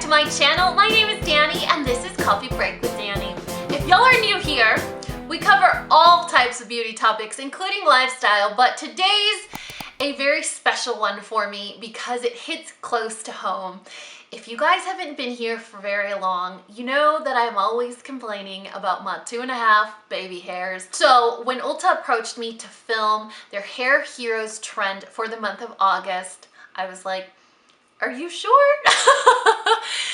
my channel. My name is Dani and this is Coffee Break with Dani. If y'all are new here, we cover all types of beauty topics, including lifestyle, but today's a very special one for me because it hits close to home. If you guys haven't been here for very long, you know that I'm always complaining about my 2.5 baby hairs. So when ULTA approached me to film their Hair Heroes trend for the month of August, I was like, are you sure?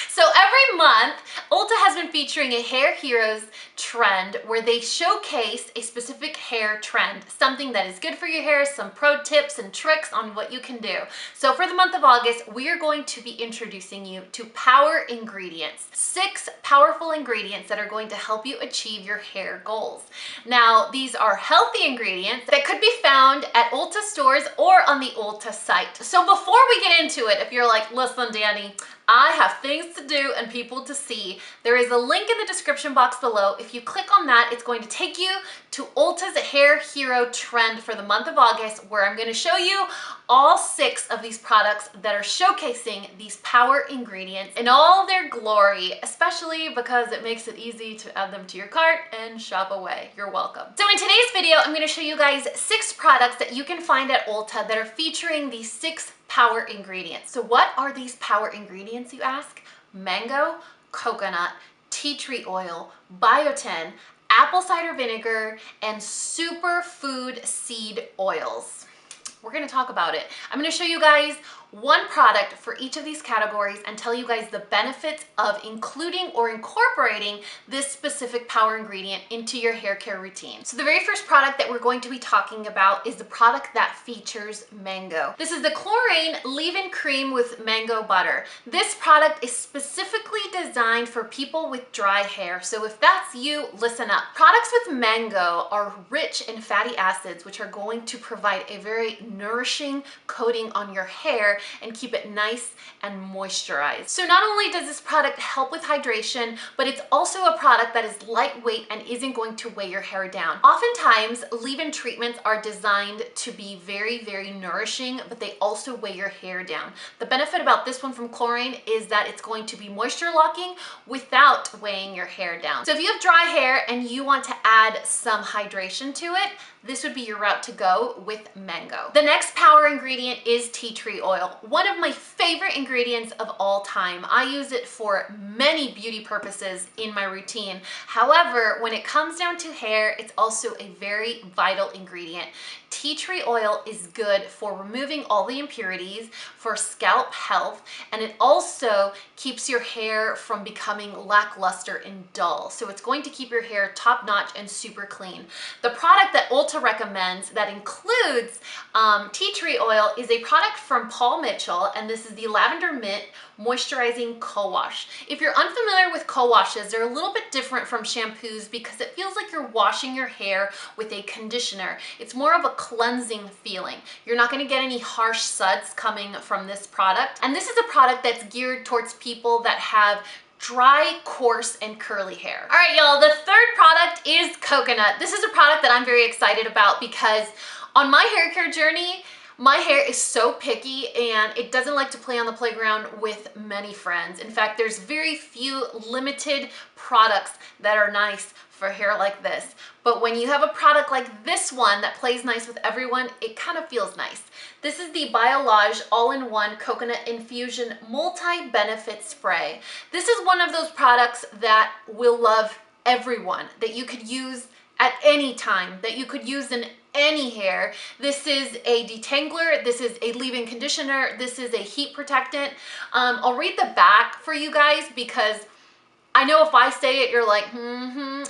So every month, ULTA has been featuring a Hair Heroes trend where they showcase a specific hair trend, something that is good for your hair, some pro tips and tricks on what you can do. So for the month of August, we are going to be introducing you to power ingredients, 6 powerful ingredients that are going to help you achieve your hair goals. Now, these are healthy ingredients that could be found at ULTA stores or on the ULTA site. So before we get into it, if you're like, listen, Dani, I have things to do and people to see, there is a link in the description box below. If you click on that, it's going to take you to ULTA's Hair Hero trend for the month of August, where I'm going to show you all 6 of these products that are showcasing these power ingredients in all their glory, especially because it makes it easy to add them to your cart and shop away. You're welcome. So in today's video, I'm going to show you guys 6 products that you can find at ULTA that are featuring these 6 power ingredients. So what are these power ingredients, you ask? Mango, coconut, tea tree oil, biotin, apple cider vinegar, and superfood seed oils. We're going to talk about it. I'm going to show you guys one product for each of these categories and tell you guys the benefits of including or incorporating this specific power ingredient into your hair care routine. So the very first product that we're going to be talking about is the product that features mango. This is the Chlorane Leave-In Cream with Mango Butter. This product is specifically designed for people with dry hair. So if that's you, listen up. Products with mango are rich in fatty acids, which are going to provide a very nourishing coating on your hair and keep it nice and moisturized. So not only does this product help with hydration, but it's also a product that is lightweight and isn't going to weigh your hair down. Oftentimes, leave-in treatments are designed to be very, very nourishing, but they also weigh your hair down. The benefit about this one from Chlorane is that it's going to be moisture locking without weighing your hair down. So if you have dry hair and you want to add some hydration to it, this would be your route to go with mango. The next power ingredient is tea tree oil, one of my favorite ingredients of all time. I use it for many beauty purposes in my routine. However, when it comes down to hair, it's also a very vital ingredient. Tea tree oil is good for removing all the impurities, for scalp health, and it also keeps your hair from becoming lackluster and dull. So it's going to keep your hair top-notch and super clean. The product that ULTA recommends that includes tea tree oil is a product from Paul Mitchell, and this is the Lavender Mint Moisturizing Co-Wash. If you're unfamiliar with co-washes, they're a little bit different from shampoos because it feels like you're washing your hair with a conditioner. It's more of a cleansing feeling. You're not going to get any harsh suds coming from this product. And this is a product that's geared towards people that have dry, coarse, and curly hair. All right, y'all, the third product is coconut. This is a product that I'm very excited about because on my hair care journey, my hair is so picky and it doesn't like to play on the playground with many friends. In fact, there's very few limited products that are nice for hair like this. But when you have a product like this one that plays nice with everyone, it kind of feels nice. This is the Biolage All-in-One Coconut Infusion Multi-Benefit Spray. This is one of those products that will love everyone, that you could use at any time, that you could use in any hair. This is a detangler, this is a leave-in conditioner, this is a heat protectant. I'll read the back for you guys because I know if I say it, you're like,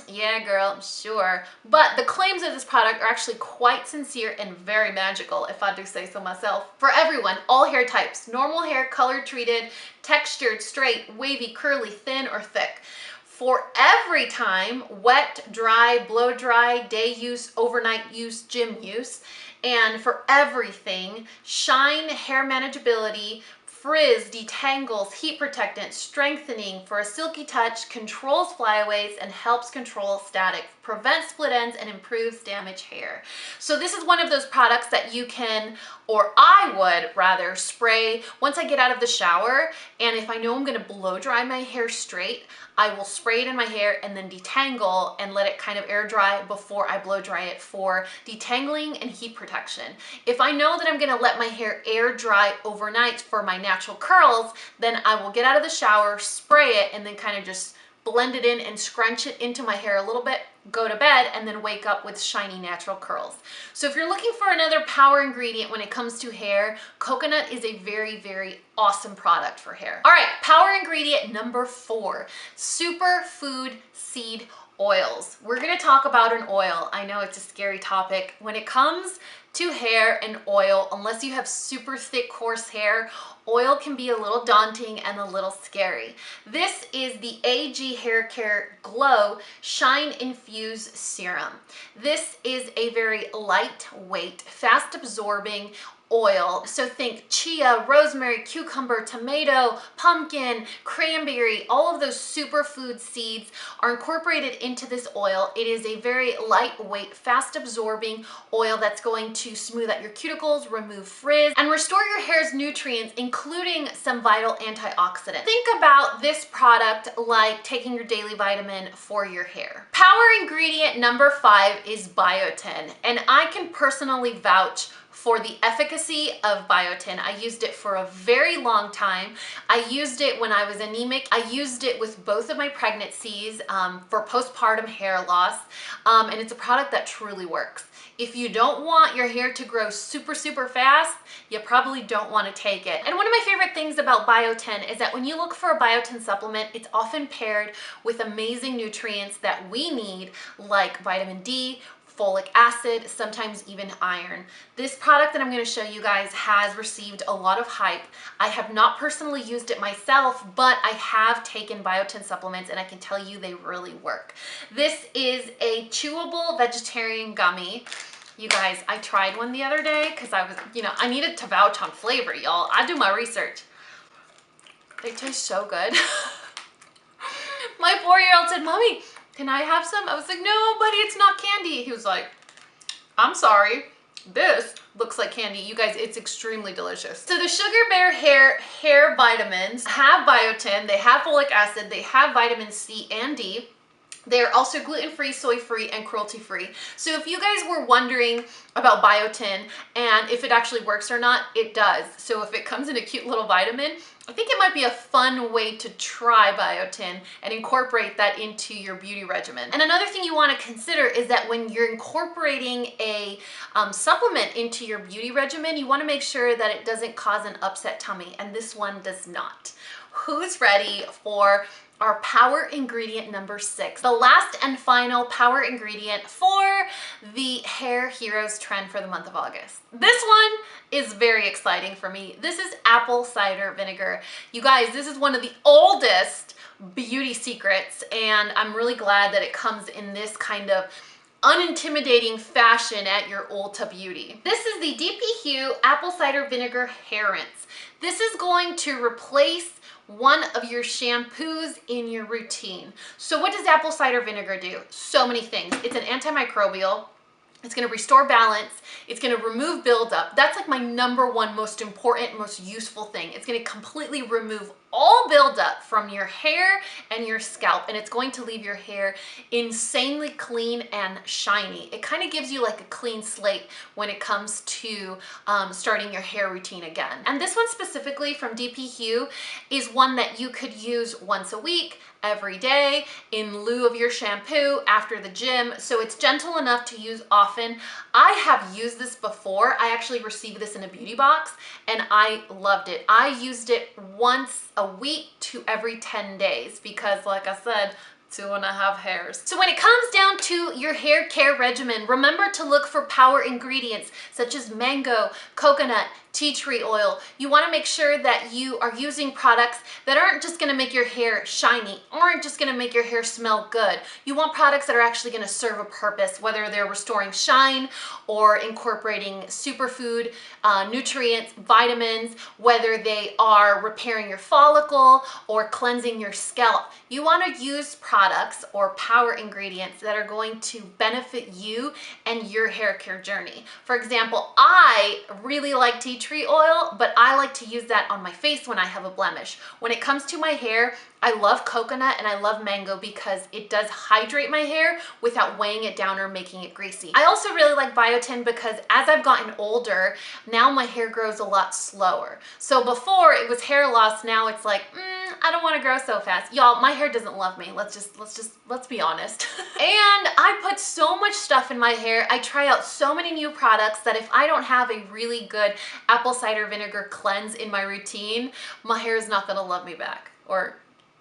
yeah, girl, sure. But the claims of this product are actually quite sincere and very magical, if I do say so myself. For everyone, all hair types, normal hair, color treated, textured, straight, wavy, curly, thin, or thick. For every time, wet, dry, blow dry, day use, overnight use, gym use, and for everything, shine, hair manageability, frizz, detangles, heat protectant, strengthening for a silky touch, controls flyaways, and helps control static, prevents split ends, and improves damaged hair. So this is one of those products that you can, or I would rather, spray once I get out of the shower, and if I know I'm gonna blow dry my hair straight, I will spray it in my hair and then detangle and let it kind of air dry before I blow dry it for detangling and heat protection. If I know that I'm gonna let my hair air dry overnight for my natural curls, then I will get out of the shower, spray it, and then kind of just blend it in and scrunch it into my hair a little bit, go to bed, and then wake up with shiny natural curls. So if you're looking for another power ingredient when it comes to hair, coconut is a very, very awesome product for hair. All right, power ingredient number 4, superfood seed oils. We're gonna talk about an oil. I know it's a scary topic. When it comes to hair and oil, unless you have super thick, coarse hair, oil can be a little daunting and a little scary. This is the AG Hair Care Glow Shine Infused Serum. This is a very lightweight, fast absorbing oil. So think chia, rosemary, cucumber, tomato, pumpkin, cranberry, all of those superfood seeds are incorporated into this oil. It is a very lightweight, fast absorbing oil that's going to smooth out your cuticles, remove frizz, and restore your hair's nutrients, including some vital antioxidants. Think about this product like taking your daily vitamin for your hair. Power ingredient number 5 is biotin, and I can personally vouch for the efficacy of biotin. I used it for a very long time. I used it when I was anemic. I used it with both of my pregnancies for postpartum hair loss, and it's a product that truly works. If you don't want your hair to grow super, super fast, you probably don't want to take it. And one of my favorite things about biotin is that when you look for a biotin supplement, it's often paired with amazing nutrients that we need, like vitamin D, folic acid, sometimes even iron. This product that I'm going to show you guys has received a lot of hype. I have not personally used it myself, but I have taken biotin supplements and I can tell you they really work. This is a chewable vegetarian gummy. You guys, I tried one the other day because I was, I needed to vouch on flavor, y'all. I do my research. They taste so good. My 4-year-old said, "Mommy, can I have some?" I was like, "No, buddy, it's not candy." He was like, "I'm sorry, this looks like candy." You guys, it's extremely delicious. So the Sugar Bear hair vitamins have biotin, they have folic acid, they have vitamin C and D. They're also gluten-free, soy-free, and cruelty-free. So if you guys were wondering about biotin and if it actually works or not, it does. So if it comes in a cute little vitamin, I think it might be a fun way to try biotin and incorporate that into your beauty regimen. And another thing you want to consider is that when you're incorporating a supplement into your beauty regimen, you want to make sure that it doesn't cause an upset tummy, and this one does not. Who's ready for our power ingredient number 6, the last and final power ingredient for the Hair Heroes trend for the month of August? This one is very exciting for me. This is apple cider vinegar. You guys, this is one of the oldest beauty secrets, and I'm really glad that it comes in this kind of unintimidating fashion at your Ulta Beauty. This is the DP Hue Apple Cider Vinegar Hair Rinse. This is going to replace one of your shampoos in your routine. So what does apple cider vinegar do? So many things. It's an antimicrobial. It's going to restore balance. It's going to remove buildup. That's like my number one most important, most useful thing. It's going to completely remove all buildup from your hair and your scalp, and it's going to leave your hair insanely clean and shiny. It kind of gives you like a clean slate when it comes to starting your hair routine again. And this one specifically from DP Hue is one that you could use once a week, every day, in lieu of your shampoo, after the gym. So it's gentle enough to use often. I have used this before. I actually received this in a beauty box and I loved it. I used it once a week to every 10 days because, like I said, 2.5 hairs. So when it comes down to your hair care regimen, remember to look for power ingredients such as mango, coconut, tea tree oil. You want to make sure that you are using products that aren't just going to make your hair shiny, aren't just going to make your hair smell good. You want products that are actually going to serve a purpose, whether they're restoring shine or incorporating superfood, nutrients, vitamins, whether they are repairing your follicle or cleansing your scalp. You want to use products or power ingredients that are going to benefit you and your hair care journey. For example, I really like tea tree oil, but I like to use that on my face when I have a blemish. When it comes to my hair, I love coconut and I love mango because it does hydrate my hair without weighing it down or making it greasy. I also really like biotin because as I've gotten older, now my hair grows a lot slower. So before it was hair loss, now it's like, I don't want to grow so fast. Y'all, my hair doesn't love me. Let's be honest. And I put so much stuff in my hair. I try out so many new products that if I don't have a really good apple cider vinegar cleanse in my routine, my hair is not going to love me back, or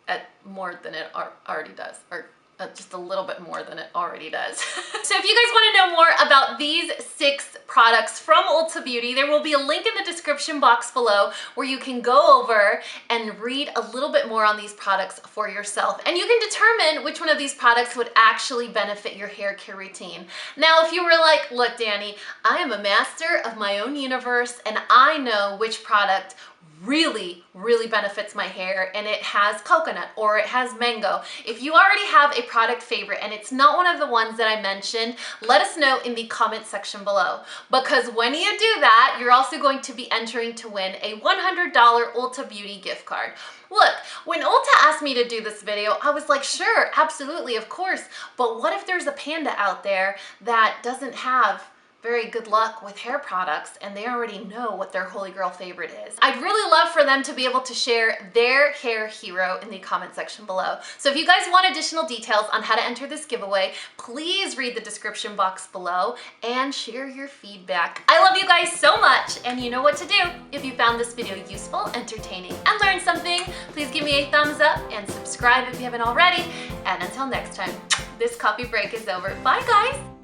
at more than it already does, or just a little bit more than it already does. So if you guys want to know more about these 6 products from Ulta Beauty, there will be a link in the description box below where you can go over and read a little bit more on these products for yourself. And you can determine which one of these products would actually benefit your hair care routine. Now, if you were like, look, Dani, I am a master of my own universe and I know which product really benefits my hair and it has coconut or it has mango. If you already have a product favorite and it's not one of the ones that I mentioned, let us know in the comment section below, because when you do that, you're also going to be entering to win a $100 Ulta Beauty gift card. Look, when Ulta asked me to do this video, I was like, sure, absolutely, of course, but what if there's a panda out there that doesn't have very good luck with hair products and they already know what their holy grail favorite is? I'd really love for them to be able to share their hair hero in the comment section below. So if you guys want additional details on how to enter this giveaway, please read the description box below and share your feedback. I love you guys so much, and you know what to do. If you found this video useful, entertaining, and learned something, please give me a thumbs up and subscribe if you haven't already. And until next time, this coffee break is over. Bye guys.